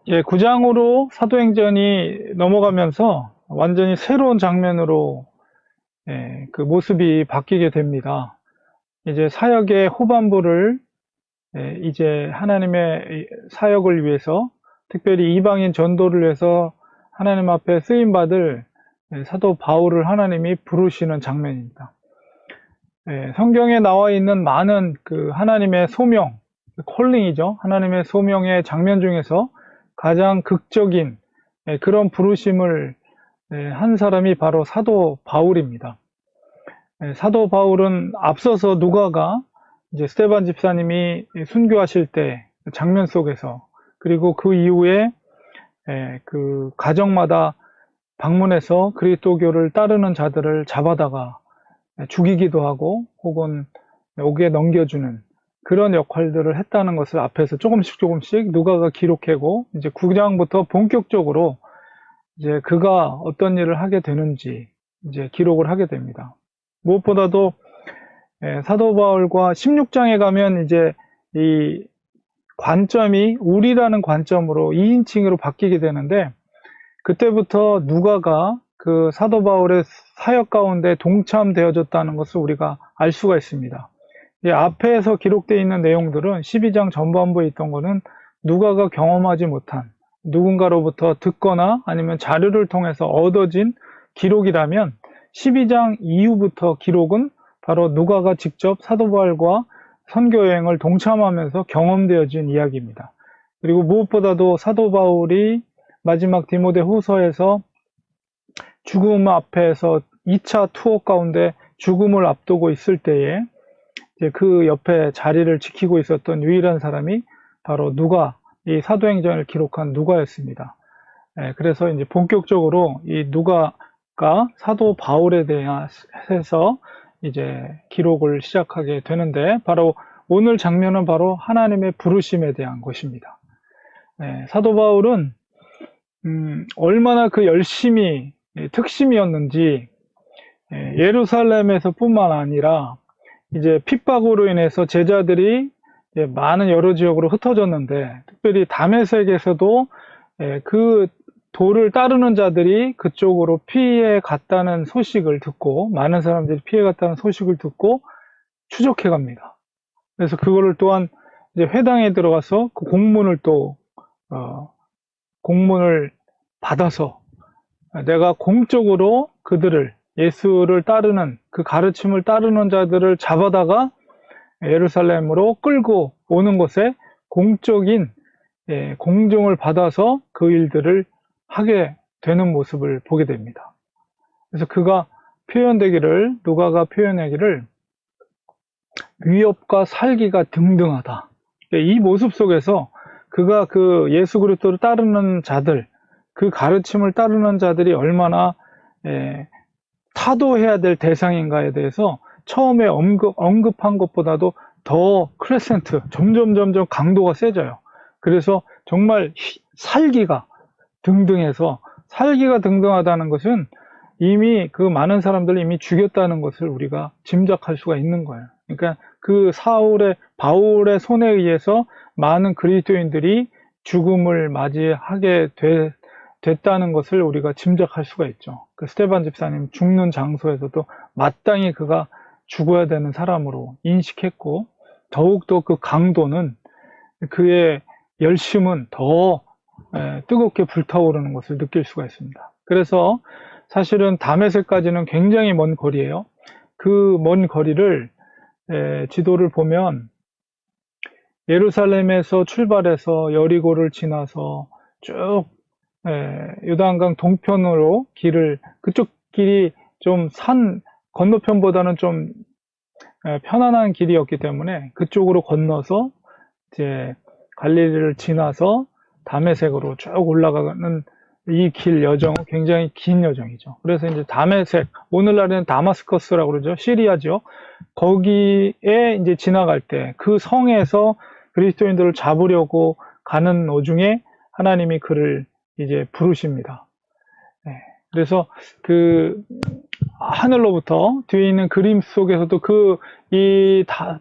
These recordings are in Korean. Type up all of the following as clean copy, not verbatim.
예, 9장으로 사도행전이 넘어가면서 완전히 새로운 장면으로 예, 그 모습이 바뀌게 됩니다. 이제 사역의 후반부를 예, 이제 하나님의 사역을 위해서 특별히 이방인 전도를 위해서 하나님 앞에 쓰임 받을 예, 사도 바울을 하나님이 부르시는 장면입니다. 예, 성경에 나와 있는 많은 그 하나님의 소명, 콜링이죠. 하나님의 소명의 장면 중에서 가장 극적인 예, 그런 부르심을 예, 한 사람이 바로 사도 바울입니다. 예, 사도 바울은 앞서서 누가가 이제 스데반 집사님이 순교하실 때 장면 속에서, 그리고 그 이후에 예, 그 가정마다 방문해서 그리스도교를 따르는 자들을 잡아다가 죽이기도 하고 혹은 옥에 넘겨주는 그런 역할들을 했다는 것을 앞에서 조금씩 누가가 기록하고, 이제 9장부터 본격적으로 이제 그가 어떤 일을 하게 되는지 이제 기록을 하게 됩니다. 무엇보다도 사도 바울과 16장에 가면 이제 이 관점이 우리라는 관점으로 2인칭으로 바뀌게 되는데, 그때부터 누가가 그 사도 바울의 사역 가운데 동참되어졌다는 것을 우리가 알 수가 있습니다. 이 앞에서 기록되어 있는 내용들은 12장 전반부에 있던 거는 누가가 경험하지 못한, 누군가로부터 듣거나 아니면 자료를 통해서 얻어진 기록이라면, 12장 이후부터 기록은 바로 누가가 직접 사도 바울과 선교 여행을 동참하면서 경험되어진 이야기입니다. 그리고 무엇보다도 사도 바울이 마지막 디모데 후서에서 죽음 앞에서 2차 투어 가운데 죽음을 앞두고 있을 때에 이제 그 옆에 자리를 지키고 있었던 유일한 사람이 바로 누가, 이 사도행전을 기록한 누가였습니다. 그래서 이제 본격적으로 이 누가가 사도 바울에 대해서 이제 기록을 시작하게 되는데, 바로 오늘 장면은 바로 하나님의 부르심에 대한 것입니다. 사도 바울은 얼마나 그 열심히 특심이었는지, 예루살렘에서 뿐만 아니라 이제 핍박으로 인해서 제자들이 많은 여러 지역으로 흩어졌는데, 특별히 다메섹에서도 그 도를 따르는 자들이 그쪽으로 피해 갔다는 소식을 듣고, 많은 사람들이 피해 갔다는 소식을 듣고 추적해 갑니다. 그래서 그거를 또한 이제 회당에 들어가서 그 공문을 또 공문을 받아서 내가 공적으로 그들을, 예수를 따르는 그 가르침을 따르는 자들을 잡아다가 예루살렘으로 끌고 오는 것에 공적인 공정을 받아서 그 일들을 하게 되는 모습을 보게 됩니다. 그래서 그가 표현되기를, 누가가 표현하기를 위협과 살기가 등등하다. 이 모습 속에서 그가 그 예수 그리스도를 따르는 자들, 그 가르침을 따르는 자들이 얼마나 타도해야 될 대상인가에 대해서 처음에 언급한 것보다도 더 크레센트, 점점 강도가 세져요. 그래서 정말 살기가 등등해서, 살기가 등등하다는 것은 이미 그 많은 사람들을 이미 죽였다는 것을 우리가 짐작할 수가 있는 거예요. 그러니까 그 바울의 손에 의해서 많은 그리스도인들이 죽음을 맞이하게 됐다는 것을 우리가 짐작할 수가 있죠. 그 스데반 집사님 죽는 장소에서도 마땅히 그가 죽어야 되는 사람으로 인식했고, 더욱더 그 강도는, 그의 열심은 더 뜨겁게 불타오르는 것을 느낄 수가 있습니다. 그래서 사실은 다메섹까지는 굉장히 먼 거리예요. 그 먼 거리를 지도를 보면 예루살렘에서 출발해서 여리고를 지나서 쭉 요단강 동편으로 그쪽 길이 좀 산 건너편보다는 좀 편안한 길이었기 때문에 그쪽으로 건너서 이제 갈릴리를 지나서 다메섹으로 쭉 올라가는 이 길 여정은 굉장히 긴 여정이죠. 그래서 이제 다메섹, 오늘날에는 다마스커스라고 그러죠. 시리아죠. 거기에 이제 지나갈 때 그 성에서 그리스도인들을 잡으려고 가는 도중에 하나님이 그를 이제 부르십니다. 그래서 그 하늘로부터 뒤에 있는 그림 속에서도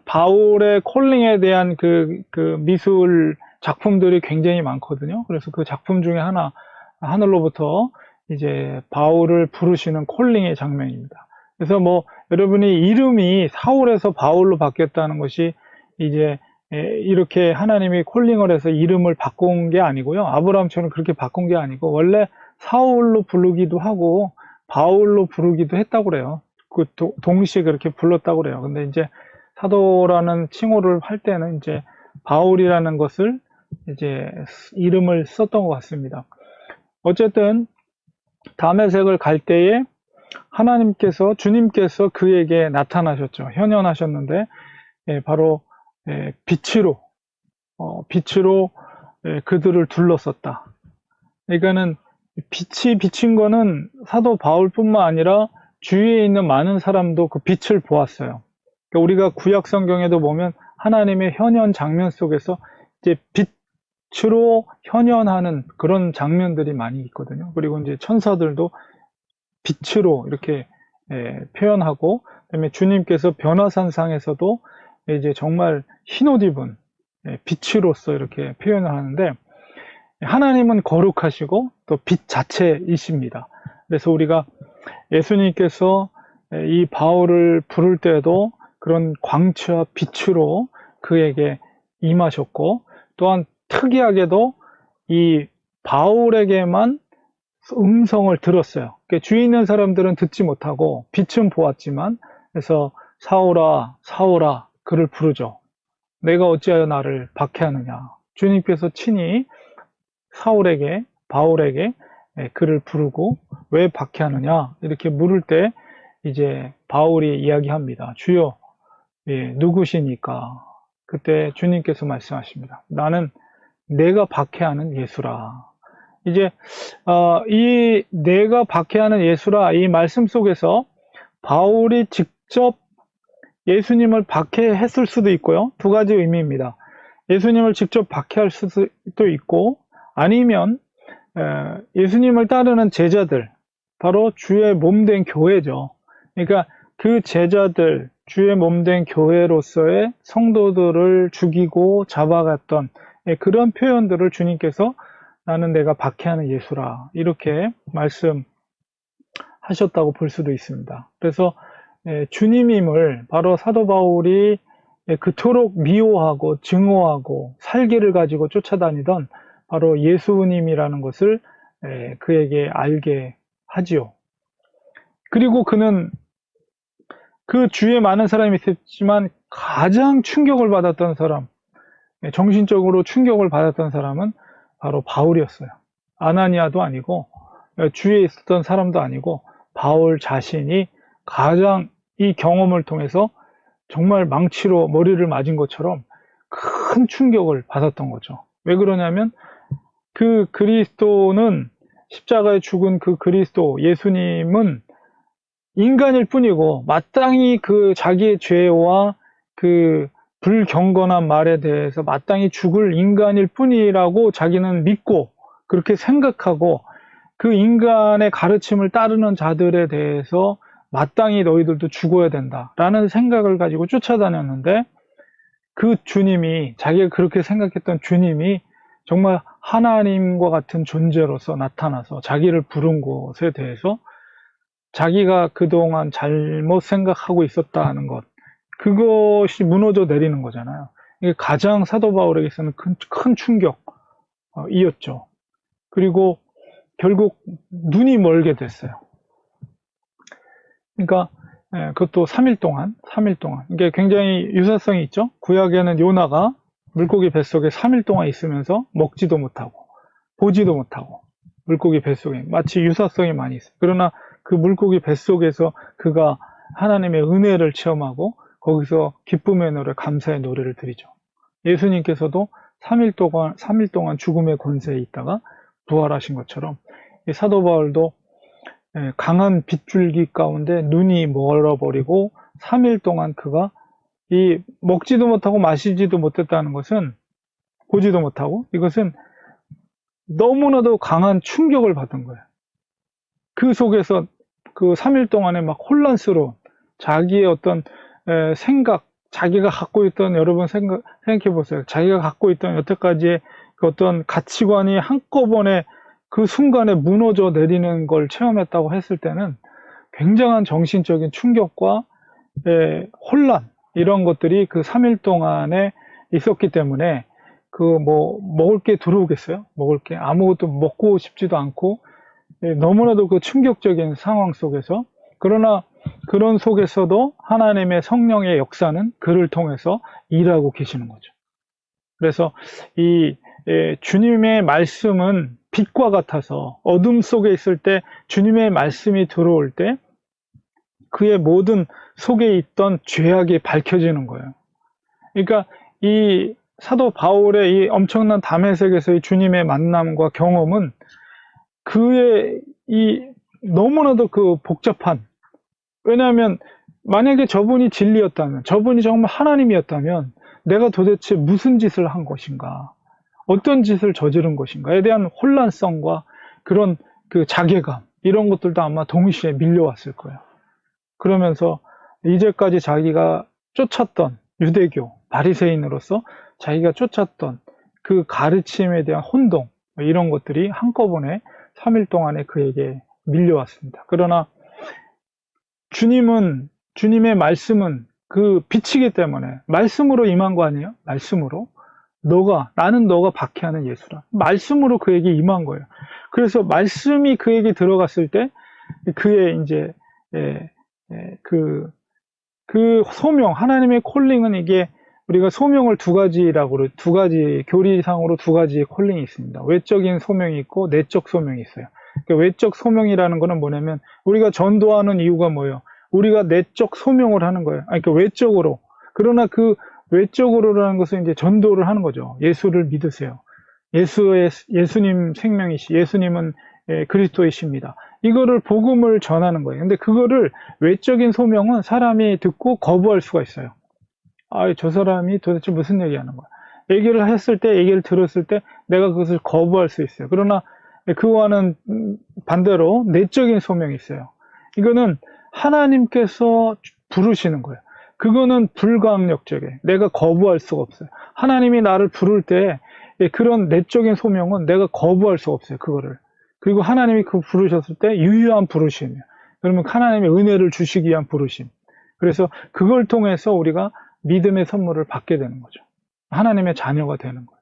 바울의 콜링에 대한 그 미술 작품들이 굉장히 많거든요. 그래서 그 작품 중에 하나, 하늘로부터 이제 바울을 부르시는 콜링의 장면입니다. 그래서 뭐 여러분이 이름이 사울에서 바울로 바뀌었다는 것이 이제 이렇게 하나님이 콜링을 해서 이름을 바꾼 게 아니고요. 아브라함처럼 그렇게 바꾼 게 아니고 원래 사울로 부르기도 하고 바울로 부르기도 했다고 그래요. 그 동시에 그렇게 불렀다고 그래요. 근데 이제 사도라는 칭호를 할 때는 이제 바울이라는 것을 이제 이름을 썼던 것 같습니다. 어쨌든 다메섹을 갈 때에 하나님께서 주님께서 그에게 나타나셨죠. 현현하셨는데 바로 빛으로 그들을 둘러섰다. 그러니까는 빛이 비친 거는 사도 바울뿐만 아니라 주위에 있는 많은 사람도 그 빛을 보았어요. 그러니까 우리가 구약 성경에도 보면 하나님의 현현 장면 속에서 이제 빛으로 현현하는 그런 장면들이 많이 있거든요. 그리고 이제 천사들도 빛으로 이렇게 표현하고, 그다음에 주님께서 변화산상에서도 이제 정말 흰옷 입은 빛으로서 이렇게 표현을 하는데, 하나님은 거룩하시고 또 빛 자체이십니다. 그래서 우리가 예수님께서 이 바울을 부를 때도 그런 광채와 빛으로 그에게 임하셨고, 또한 특이하게도 이 바울에게만 음성을 들었어요. 그러니까 주위에 있는 사람들은 듣지 못하고 빛은 보았지만, 그래서 사울아 사울아 그를 부르죠. 내가 어찌하여 나를 박해하느냐. 주님께서 친히 바울에게 그를 부르고 왜 박해하느냐 이렇게 물을 때 이제 바울이 이야기합니다. 주여, 누구시니까? 그때 주님께서 말씀하십니다. 나는 내가 박해하는 예수라. 이제 이 내가 박해하는 예수라 이 말씀 속에서 바울이 직접 예수님을 박해했을 수도 있고요. 두 가지 의미입니다. 예수님을 직접 박해할 수도 있고, 아니면 예수님을 따르는 제자들, 바로 주의 몸된 교회죠. 그러니까 그 제자들, 주의 몸된 교회로서의 성도들을 죽이고 잡아갔던 그런 표현들을 주님께서 나는 내가 박해하는 예수라 이렇게 말씀하셨다고 볼 수도 있습니다. 그래서 주님임을 바로 사도 바울이 그토록 미워하고 증오하고 살기를 가지고 쫓아다니던 바로 예수님이라는 것을 그에게 알게 하지요. 그리고 그는 그 주위에 많은 사람이 있었지만 가장 충격을 받았던 사람, 정신적으로 충격을 받았던 사람은 바로 바울이었어요. 아나니아도 아니고 주위에 있었던 사람도 아니고 바울 자신이 가장 이 경험을 통해서 정말 망치로 머리를 맞은 것처럼 큰 충격을 받았던 거죠. 왜 그러냐면 그 그리스도는, 십자가에 죽은 그 그리스도 예수님은 인간일 뿐이고 마땅히 그 자기의 죄와 그 불경건한 말에 대해서 마땅히 죽을 인간일 뿐이라고 자기는 믿고 그렇게 생각하고, 그 인간의 가르침을 따르는 자들에 대해서 마땅히 너희들도 죽어야 된다라는 생각을 가지고 쫓아다녔는데, 그 주님이, 자기가 그렇게 생각했던 주님이 정말 하나님과 같은 존재로서 나타나서 자기를 부른 것에 대해서 자기가 그동안 잘못 생각하고 있었다는 것, 그것이 무너져 내리는 거잖아요. 이게 가장 사도 바울에게서는 큰 충격이었죠. 그리고 결국 눈이 멀게 됐어요. 그러니까 그것도 3일 동안. 이게 굉장히 유사성이 있죠. 구약에는 요나가 물고기 뱃속에 3일 동안 있으면서 먹지도 못하고 보지도 못하고, 물고기 뱃속에 마치 유사성이 많이 있어요. 그러나 그 물고기 뱃속에서 그가 하나님의 은혜를 체험하고 거기서 기쁨의 노래, 감사의 노래를 드리죠. 예수님께서도 3일 동안 죽음의 권세에 있다가 부활하신 것처럼 사도 바울도 강한 빗줄기 가운데 눈이 멀어버리고 3일 동안 그가 이 먹지도 못하고 마시지도 못했다는 것은, 보지도 못하고, 이것은 너무나도 강한 충격을 받은 거예요. 그 속에서 그 3일 동안에 막 혼란스러운 자기의 어떤 생각, 자기가 갖고 있던, 여러분 생각해 보세요. 자기가 갖고 있던 여태까지의 그 어떤 가치관이 한꺼번에 그 순간에 무너져 내리는 걸 체험했다고 했을 때는 굉장한 정신적인 충격과 혼란, 이런 것들이 그 3일 동안에 있었기 때문에 그 뭐 먹을 게 들어오겠어요? 먹을 게 아무것도 먹고 싶지도 않고 너무나도 그 충격적인 상황 속에서, 그러나 그런 속에서도 하나님의 성령의 역사는 그를 통해서 일하고 계시는 거죠. 그래서 이 주님의 말씀은 빛과 같아서 어둠 속에 있을 때 주님의 말씀이 들어올 때 그의 모든 속에 있던 죄악이 밝혀지는 거예요. 그러니까 이 사도 바울의 이 엄청난 다메섹에서의 주님의 만남과 경험은 그의 이 너무나도 그 복잡한, 왜냐하면 만약에 저분이 진리였다면, 저분이 정말 하나님이었다면 내가 도대체 무슨 짓을 한 것인가, 어떤 짓을 저지른 것인가에 대한 혼란성과 그런 그 자괴감, 이런 것들도 아마 동시에 밀려왔을 거예요. 그러면서 이제까지 자기가 쫓았던 유대교 바리새인으로서 자기가 쫓았던 그 가르침에 대한 혼동, 이런 것들이 한꺼번에 3일 동안에 그에게 밀려왔습니다. 그러나 주님의 말씀은 그 빛이기 때문에 말씀으로 임한 거 아니에요? 말씀으로. 나는 너가 박해하는 예수라. 말씀으로 그에게 임한 거예요. 그래서 말씀이 그에게 들어갔을 때 그의 이제 그 소명, 하나님의 콜링은, 이게 우리가 소명을 두 가지 교리상으로 두 가지의 콜링이 있습니다. 외적인 소명이 있고 내적 소명이 있어요. 그러니까 외적 소명이라는 거는 뭐냐면 우리가 전도하는 이유가 뭐예요? 우리가 내적 소명을 하는 거예요. 그러니까 외적으로. 그러나 그 외적으로라는 것은 이제 전도를 하는 거죠. 예수를 믿으세요. 예수님 생명이시, 예수님은 그리스도이십니다. 이거를 복음을 전하는 거예요. 근데 그거를 외적인 소명은 사람이 듣고 거부할 수가 있어요. 저 사람이 도대체 무슨 얘기하는 거야? 얘기를 들었을 때 내가 그것을 거부할 수 있어요. 그러나 그와는 반대로 내적인 소명이 있어요. 이거는 하나님께서 부르시는 거예요. 그거는 불가항력적이에요. 내가 거부할 수가 없어요. 하나님이 나를 부를 때 그런 내적인 소명은 내가 거부할 수가 없어요. 그거를. 그리고 하나님이 그 부르셨을 때 유효한 부르심이에요. 그러면 하나님의 은혜를 주시기 위한 부르심. 그래서 그걸 통해서 우리가 믿음의 선물을 받게 되는 거죠. 하나님의 자녀가 되는 거예요.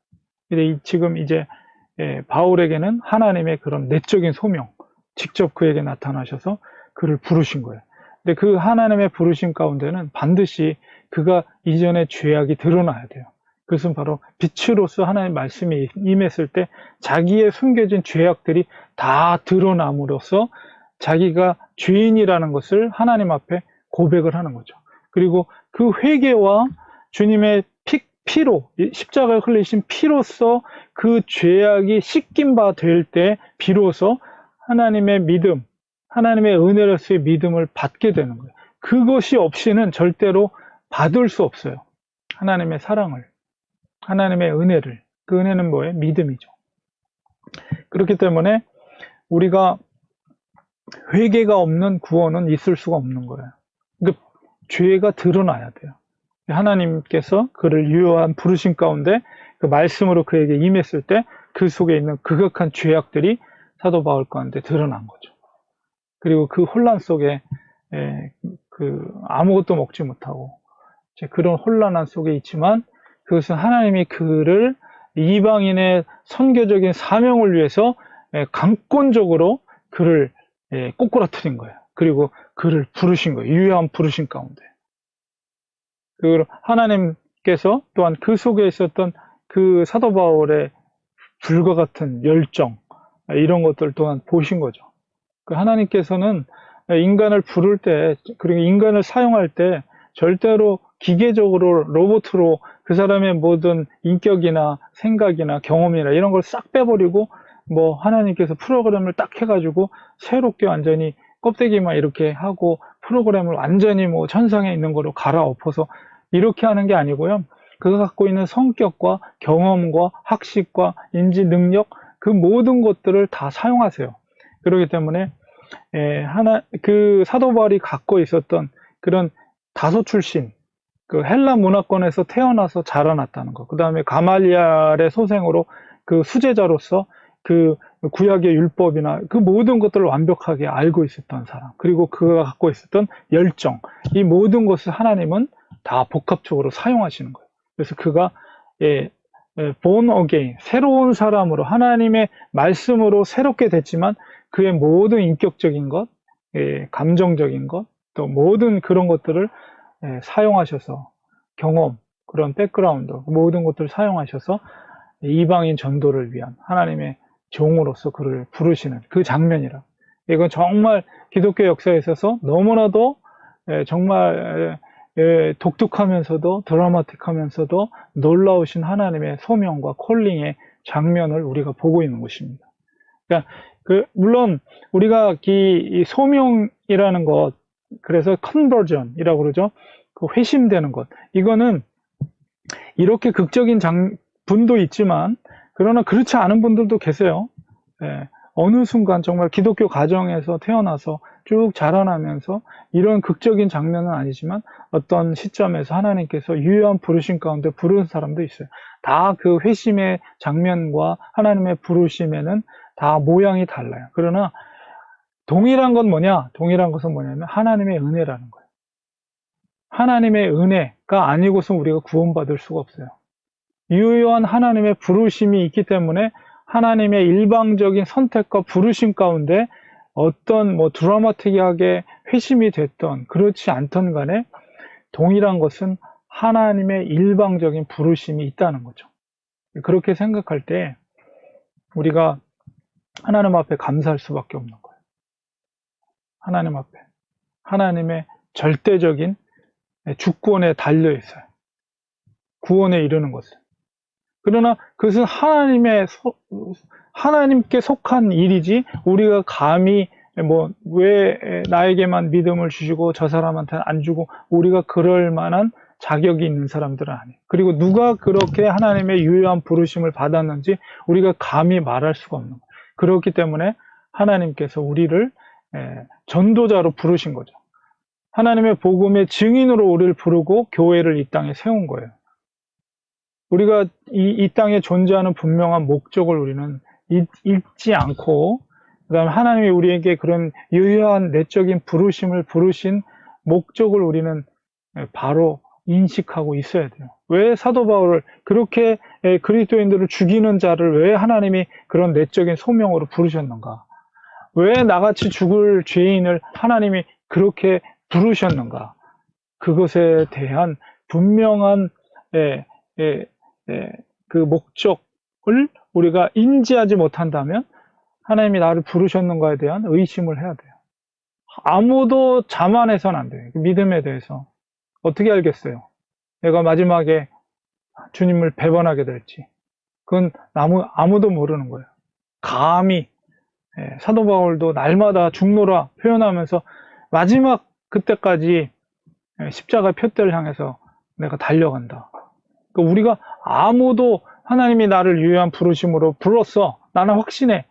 근데 지금 이제 바울에게는 하나님의 그런 내적인 소명, 직접 그에게 나타나셔서 그를 부르신 거예요. 근데 그 하나님의 부르심 가운데는 반드시 그가 이전의 죄악이 드러나야 돼요. 그것은 바로 빛으로서 하나님의 말씀이 임했을 때 자기의 숨겨진 죄악들이 다 드러남으로써 자기가 죄인이라는 것을 하나님 앞에 고백을 하는 거죠. 그리고 그 회개와 주님의 피로, 십자가에 흘리신 피로써 그 죄악이 씻긴 바 될 때 비로소 하나님의 믿음, 하나님의 은혜로서의 믿음을 받게 되는 거예요. 그것이 없이는 절대로 받을 수 없어요. 하나님의 사랑을, 하나님의 은혜를. 그 은혜는 뭐예요? 믿음이죠. 그렇기 때문에 우리가 회개가 없는 구원은 있을 수가 없는 거예요. 그러니까 죄가 드러나야 돼요. 하나님께서 그를 유효한 부르심 가운데 그 말씀으로 그에게 임했을 때 그 속에 있는 극악한 죄악들이 사도 바울 가운데 드러난 거죠. 그리고 그 혼란 속에 아무것도 먹지 못하고 그런 혼란한 속에 있지만 그것은 하나님이 그를 이방인의 선교적인 사명을 위해서 강권적으로 그를 꼬꾸라뜨린 거예요. 그리고 그를 부르신 거예요. 유효한 부르심 가운데. 그리고 하나님께서 또한 그 속에 있었던 그 사도 바울의 불과 같은 열정, 이런 것들 또한 보신 거죠. 그 하나님께서는 인간을 부를 때, 그리고 인간을 사용할 때 절대로 기계적으로 로봇으로 그 사람의 모든 인격이나 생각이나 경험이나 이런 걸 싹 빼버리고 뭐 하나님께서 프로그램을 딱 해가지고 새롭게 완전히 껍데기만 이렇게 하고 프로그램을 완전히 뭐 천상에 있는 거로 갈아엎어서 이렇게 하는 게 아니고요. 그가 갖고 있는 성격과 경험과 학식과 인지 능력, 그 모든 것들을 다 사용하세요. 그렇기 때문에 그 사도 바울이 갖고 있었던 그런 다소 출신, 그 헬라 문화권에서 태어나서 자라났다는 것. 그 다음에 가말리알의 소생으로 그 수제자로서 그 구약의 율법이나 그 모든 것들을 완벽하게 알고 있었던 사람. 그리고 그가 갖고 있었던 열정. 이 모든 것을 하나님은 다 복합적으로 사용하시는 거예요. 그래서 그가 born again, 새로운 사람으로 하나님의 말씀으로 새롭게 됐지만 그의 모든 인격적인 것, 감정적인 것, 또 모든 그런 것들을 사용하셔서 경험, 그런 백그라운드, 모든 것들을 사용하셔서 이방인 전도를 위한 하나님의 종으로서 그를 부르시는 그 장면이라. 이건 정말 기독교 역사에 있어서 너무나도 정말 독특하면서도 드라마틱하면서도 놀라우신 하나님의 소명과 콜링의 장면을 우리가 보고 있는 것입니다. 그러니까 물론 우리가 이 소명이라는 것, 그래서 컨버전이라고 그러죠. 그 회심되는 것. 이거는 이렇게 극적인 분도 있지만, 그러나 그렇지 않은 분들도 계세요. 어느 순간 정말 기독교 가정에서 태어나서 쭉 자라나면서 이런 극적인 장면은 아니지만 어떤 시점에서 하나님께서 유효한 부르심 가운데 부르는 사람도 있어요. 다 그 회심의 장면과 하나님의 부르심에는 다 모양이 달라요. 그러나 동일한 건 뭐냐? 동일한 것은 뭐냐면 하나님의 은혜라는 거예요. 하나님의 은혜가 아니고서 우리가 구원받을 수가 없어요. 유효한 하나님의 부르심이 있기 때문에 하나님의 일방적인 선택과 부르심 가운데 어떤 드라마틱하게 회심이 됐던 그렇지 않던 간에 동일한 것은 하나님의 일방적인 부르심이 있다는 거죠. 그렇게 생각할 때 우리가 하나님 앞에 감사할 수밖에 없는 거예요. 하나님 앞에 하나님의 절대적인 주권에 달려 있어요. 구원에 이르는 것은. 그러나 그것은 하나님께 속한 일이지 우리가 감히 왜 나에게만 믿음을 주시고 저 사람한테는 안 주고 우리가 그럴 만한 자격이 있는 사람들은 아니에요. 그리고 누가 그렇게 하나님의 유효한 부르심을 받았는지 우리가 감히 말할 수가 없는 거예요. 그렇기 때문에 하나님께서 우리를 전도자로 부르신 거죠. 하나님의 복음의 증인으로 우리를 부르고 교회를 이 땅에 세운 거예요. 우리가 이 땅에 존재하는 분명한 목적을 우리는 잊지 않고, 그 다음에 하나님이 우리에게 그런 유효한 내적인 부르심을 부르신 목적을 우리는 바로 인식하고 있어야 돼요. 왜 사도 바울을 그렇게 그리스도인들을 죽이는 자를 왜 하나님이 그런 내적인 소명으로 부르셨는가? 왜 나같이 죽을 죄인을 하나님이 그렇게 부르셨는가? 그것에 대한 분명한 그 목적을 우리가 인지하지 못한다면 하나님이 나를 부르셨는가에 대한 의심을 해야 돼요. 아무도 자만해서는 안 돼요. 믿음에 대해서. 어떻게 알겠어요? 내가 마지막에 주님을 배반하게 될지. 그건 아무도 모르는 거예요. 감히 사도 바울도 날마다 죽노라 표현하면서 마지막 그때까지 십자가 표대를 향해서 내가 달려간다. 그러니까 우리가 아무도 하나님이 나를 유효한 부르심으로 불렀어. 나는 확신해.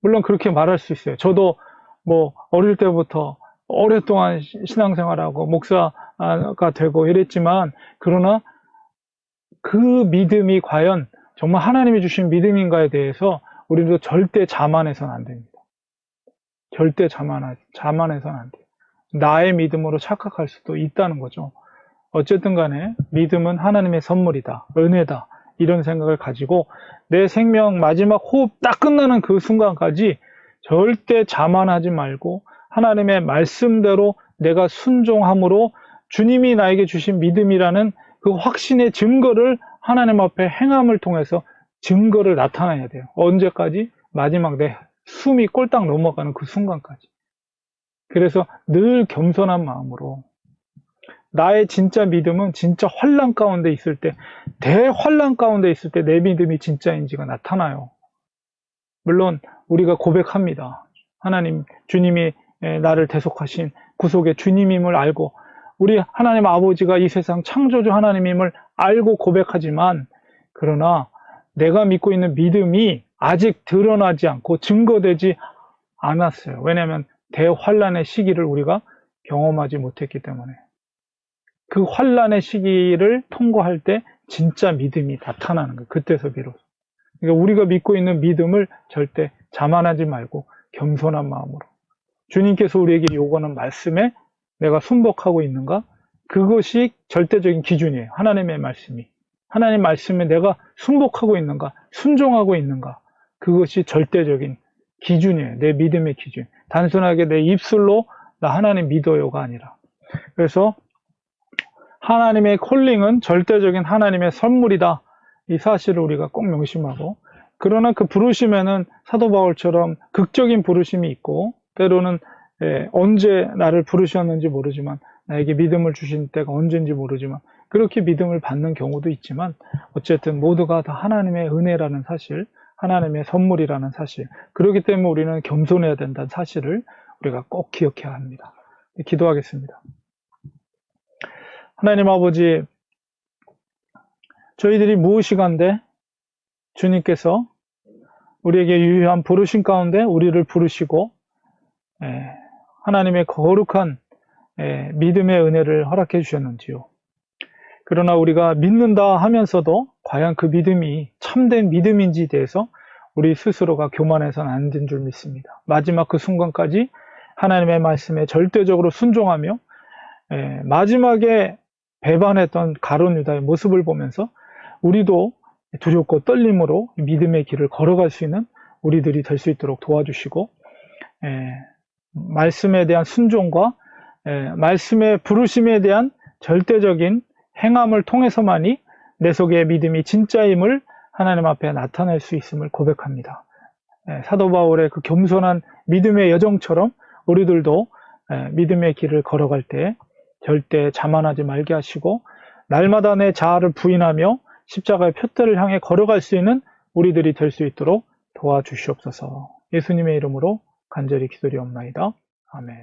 물론 그렇게 말할 수 있어요. 저도 어릴 때부터 오랫동안 신앙생활하고 목사가 되고 이랬지만, 그러나 그 믿음이 과연 정말 하나님이 주신 믿음인가에 대해서 우리도 절대 자만해서는 안 됩니다. 절대 자만해서는 안 돼요. 나의 믿음으로 착각할 수도 있다는 거죠. 어쨌든 간에 믿음은 하나님의 선물이다, 은혜다, 이런 생각을 가지고 내 생명 마지막 호흡 딱 끝나는 그 순간까지 절대 자만하지 말고 하나님의 말씀대로 내가 순종함으로 주님이 나에게 주신 믿음이라는 그 확신의 증거를 하나님 앞에 행함을 통해서 증거를 나타내야 돼요. 언제까지? 마지막 내 숨이 꼴딱 넘어가는 그 순간까지. 그래서 늘 겸손한 마음으로, 나의 진짜 믿음은 진짜 환난 가운데 있을 때, 대환난 가운데 있을 때 내 믿음이 진짜인지가 나타나요. 물론 우리가 고백합니다. 하나님, 주님이 나를 대속하신 구속의 주님임을 알고, 우리 하나님 아버지가 이 세상 창조주 하나님임을 알고 고백하지만, 그러나 내가 믿고 있는 믿음이 아직 드러나지 않고 증거되지 않았어요. 왜냐하면 대환난의 시기를 우리가 경험하지 못했기 때문에. 그 환란의 시기를 통과할 때 진짜 믿음이 나타나는 거예요. 그때서 비로소. 그러니까 우리가 믿고 있는 믿음을 절대 자만하지 말고 겸손한 마음으로, 주님께서 우리에게 요구하는 말씀에 내가 순복하고 있는가? 그것이 절대적인 기준이에요. 하나님의 말씀이. 하나님 말씀에 내가 순복하고 있는가? 순종하고 있는가? 그것이 절대적인 기준이에요. 내 믿음의 기준. 단순하게 내 입술로 나 하나님 믿어요가 아니라. 그래서 하나님의 콜링은 절대적인 하나님의 선물이다. 이 사실을 우리가 꼭 명심하고, 그러나 그 부르심에는 사도 바울처럼 극적인 부르심이 있고, 때로는 언제 나를 부르셨는지 모르지만, 나에게 믿음을 주신 때가 언제인지 모르지만 그렇게 믿음을 받는 경우도 있지만, 어쨌든 모두가 다 하나님의 은혜라는 사실, 하나님의 선물이라는 사실, 그렇기 때문에 우리는 겸손해야 된다는 사실을 우리가 꼭 기억해야 합니다. 기도하겠습니다. 하나님 아버지, 저희들이 무엇이간데 주님께서 우리에게 유효한 부르심 가운데 우리를 부르시고 하나님의 거룩한 믿음의 은혜를 허락해 주셨는지요. 그러나 우리가 믿는다 하면서도 과연 그 믿음이 참된 믿음인지에 대해서 우리 스스로가 교만해서는 안 된 줄 믿습니다. 마지막 그 순간까지 하나님의 말씀에 절대적으로 순종하며 마지막에 배반했던 가룟 유다의 모습을 보면서 우리도 두렵고 떨림으로 믿음의 길을 걸어갈 수 있는 우리들이 될 수 있도록 도와주시고, 말씀에 대한 순종과 말씀의 부르심에 대한 절대적인 행함을 통해서만이 내 속의 믿음이 진짜임을 하나님 앞에 나타낼 수 있음을 고백합니다. 사도 바울의 그 겸손한 믿음의 여정처럼 우리들도 믿음의 길을 걸어갈 때 절대 자만하지 말게 하시고, 날마다 내 자아를 부인하며 십자가의 표대를 향해 걸어갈 수 있는 우리들이 될 수 있도록 도와주시옵소서. 예수님의 이름으로 간절히 기도리옵나이다. 아멘.